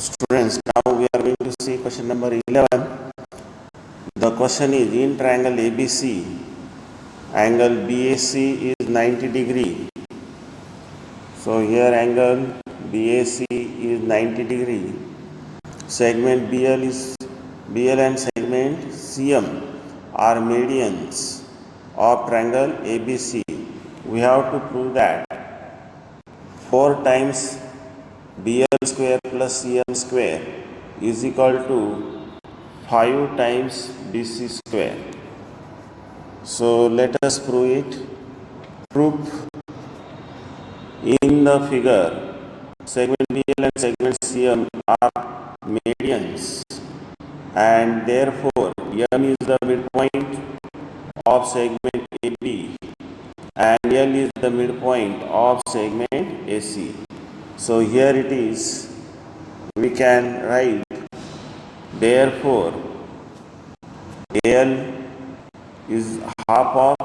Students, now we are going to see question number 11. The question is, in triangle ABC, angle BAC is 90 degree. So here angle BAC is 90 degree. Segment BL and segment CM are medians of triangle ABC. We have to prove that 4 times BL square plus CM square is equal to 5 times BC square. So let us prove it. Proof: in the figure, segment BL and segment CM are medians, and therefore M is the midpoint of segment AB and L is the midpoint of segment AC. So here it is, we can write, therefore AL is half of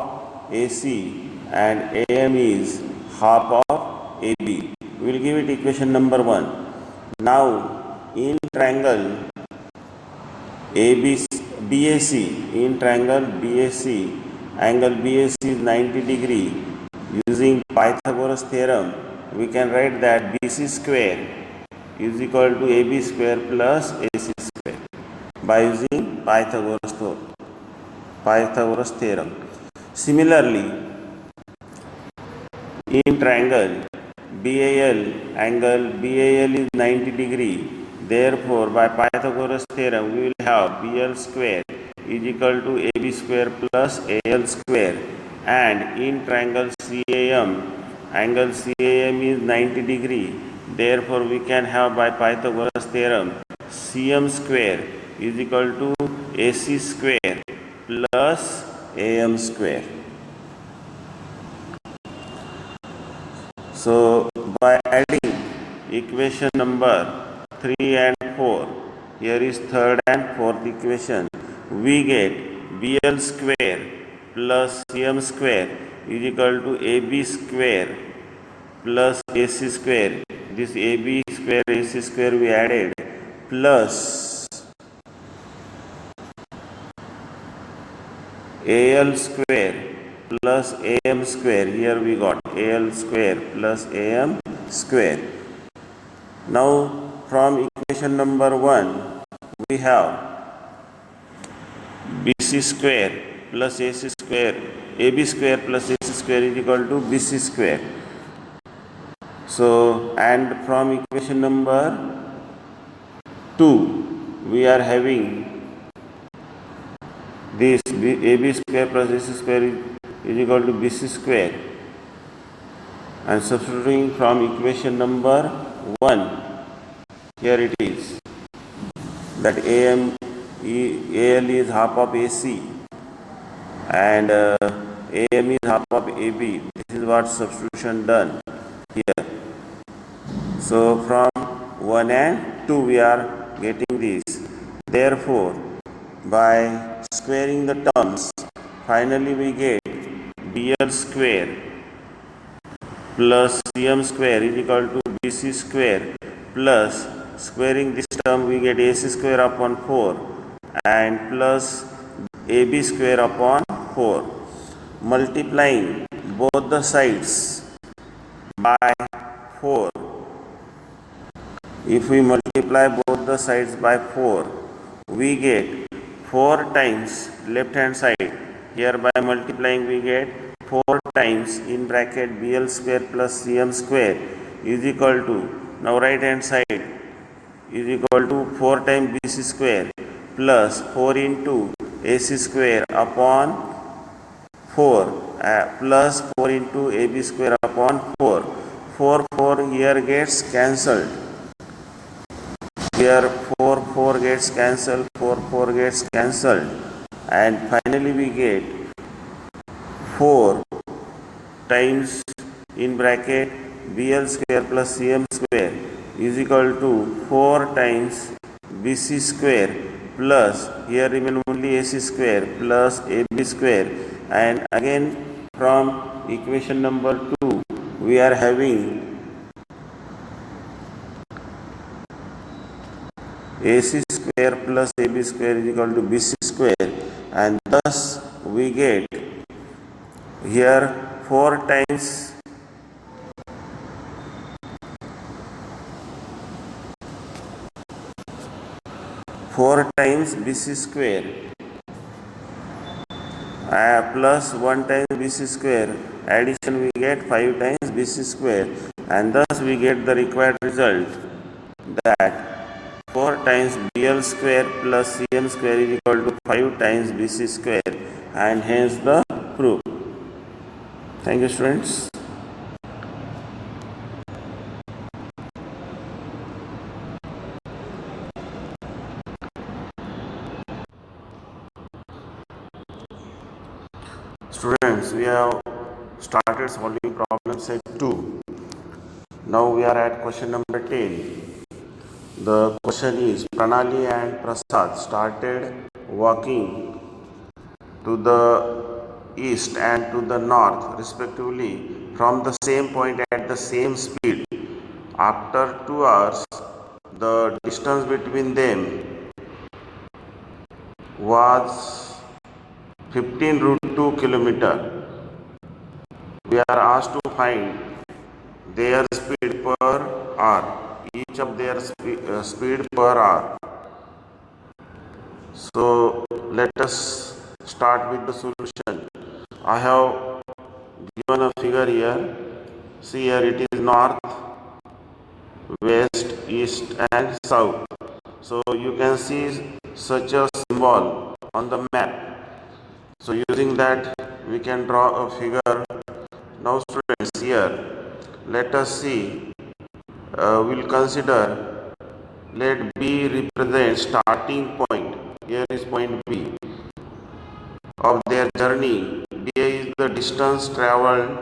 AC and AM is half of AB. We will give it equation number 1. Now in triangle BAC, in triangle BAC, angle BAC is 90 degree. Using Pythagoras theorem, we can write that BC square is equal to AB square plus AC square by using Pythagoras theorem. Similarly, in triangle BAL, angle BAL is 90 degree. Therefore, by Pythagoras theorem, we will have BL square is equal to AB square plus AL square. And in triangle CAM, angle CAM is 90 degree. Therefore, we can have by Pythagoras theorem CM square is equal to AC square plus AM square. So by adding equation number 3 and 4, here is third and fourth equation, we get BL square plus CM square is equal to AB square plus AC square. This AB square, AC square we added, plus AL square plus AM square. Here we got AL square plus AM square. Now from equation number 1, we have BC square plus AC square, AB square plus AC square is equal to BC square. So, and from equation number 2, we are having this AB square plus AC square is equal to BC square. And substituting from equation number 1, here it is that AL is half of AC and AM is half of AB. This is what substitution done here. So from 1 and 2 we are getting this. Therefore, by squaring the terms, finally we get BL square plus CM square is equal to BC square plus squaring this term we get AC square upon 4 and plus AB square upon 4. Multiplying both the sides by 4. If we multiply both the sides by 4, we get 4 times left hand side. Here by multiplying we get 4 times in bracket BL square plus CM square is equal to, now right hand side is equal to 4 times BC square plus 4 into AC square upon 4 plus 4 into AB square upon 4. 4 here gets cancelled. Here 4 gets cancelled, 4 gets cancelled, and finally we get 4 times in bracket BL square plus CM square is equal to 4 times BC square plus, here remain only AC square plus AB square, and again from equation number 2 we are having AC square plus AB square is equal to BC square, and thus we get here 4 times BC square plus 1 times BC square. Addition we get 5 times BC square, and thus we get the required result that 4 times BL square plus CM square is equal to 5 times BC square, and hence the proof. Thank you, students. Students, we have started solving problem set 2. Now we are at question number 10. The question is, Pranali and Prasad started walking to the east and to the north respectively from the same point at the same speed. After 2 hours, the distance between them was 15 root 2 kilometer. We are asked to find their speed per hour, each of their speed per hour. So let us start with the solution. I have given a figure here. See here, it is north, west, east and south. So you can see such a symbol on the map. So using that we can draw a figure. Now students, here let us see, we'll consider, let B represent starting point. Here is point B of their journey. B is the distance travelled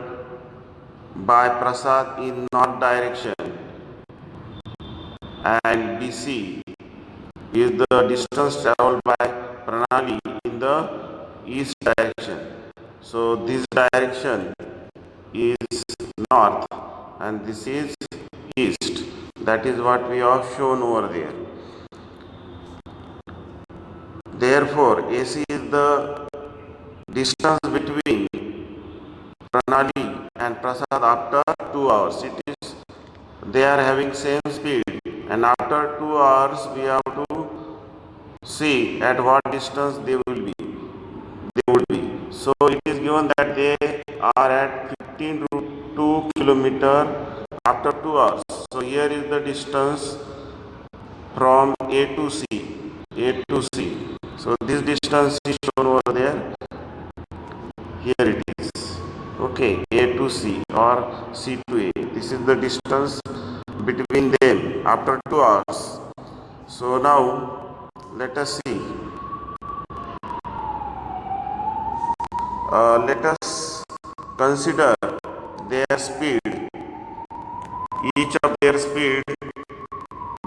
by Prasad in north direction, and BC is the distance travelled by Pranali in the east direction. So this direction is north and this is east. That is what we have shown over there. Therefore, AC is the distance between Pranali and Prasad after 2 hours. It is, they are having same speed, and after 2 hours we have to see at what distance they will be. So it is given that they are at 15 root 2 kilometer after 2 hours. So here is the distance from A to C. So this distance is shown over there. Here it is. Okay, A to C or C to A. This is the distance between them after 2 hours. So now let us see. Let us consider their speed. Each of their speed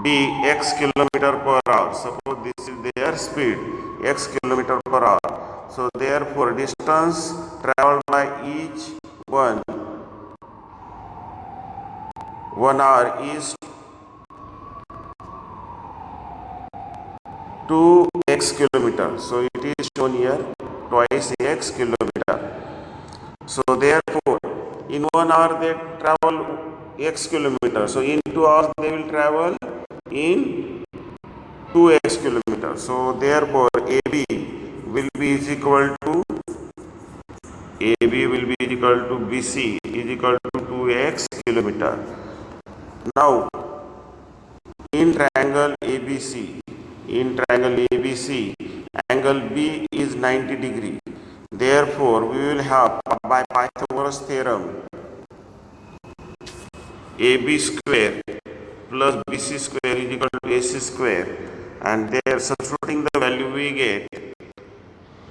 be x kilometer per hour. Suppose this is their speed, x kilometer per hour. So therefore distance traveled by each one 1 hour is 2x kilometer. So it is shown here twice x kilometer. So therefore in 1 hour they travel x kilometer. So in 2 hours they will travel in 2x kilometer. So therefore AB will be is equal to BC is equal to 2x kilometer. Now in triangle ABC, angle B is 90 degree. Therefore we will have, by Pythagoras theorem, AB square plus BC square is equal to AC square, and there substituting the value we get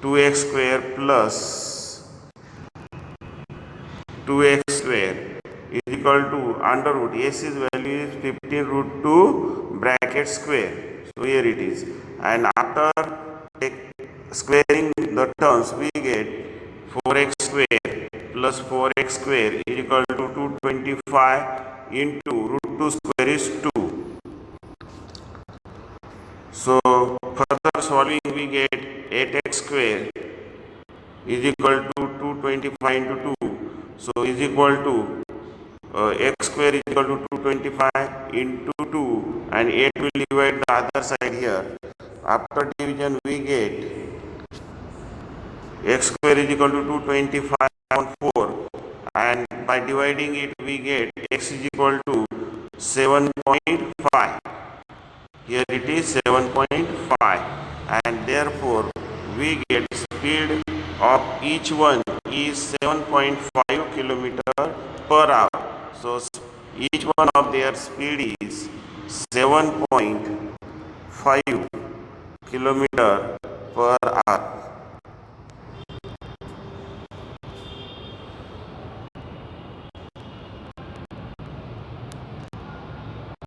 2x square plus 2x square is equal to under root. AC's value is 15 root 2 bracket square. So here it is, and after squaring the terms we get 4x square plus 4x square is equal to 225 into root 2 square is 2. So further solving we get 8x square is equal to 225 into 2. So is equal to x square is equal to 225 into 2, and 8 will divide the other side here. After division we get x square is equal to 225 on 4, and by dividing it we get x is equal to 7.5. Here it is 7.5, and therefore we get speed of each one is 7.5 kilometer per hour. So each one of their speed is 7.5 kilometer per hour.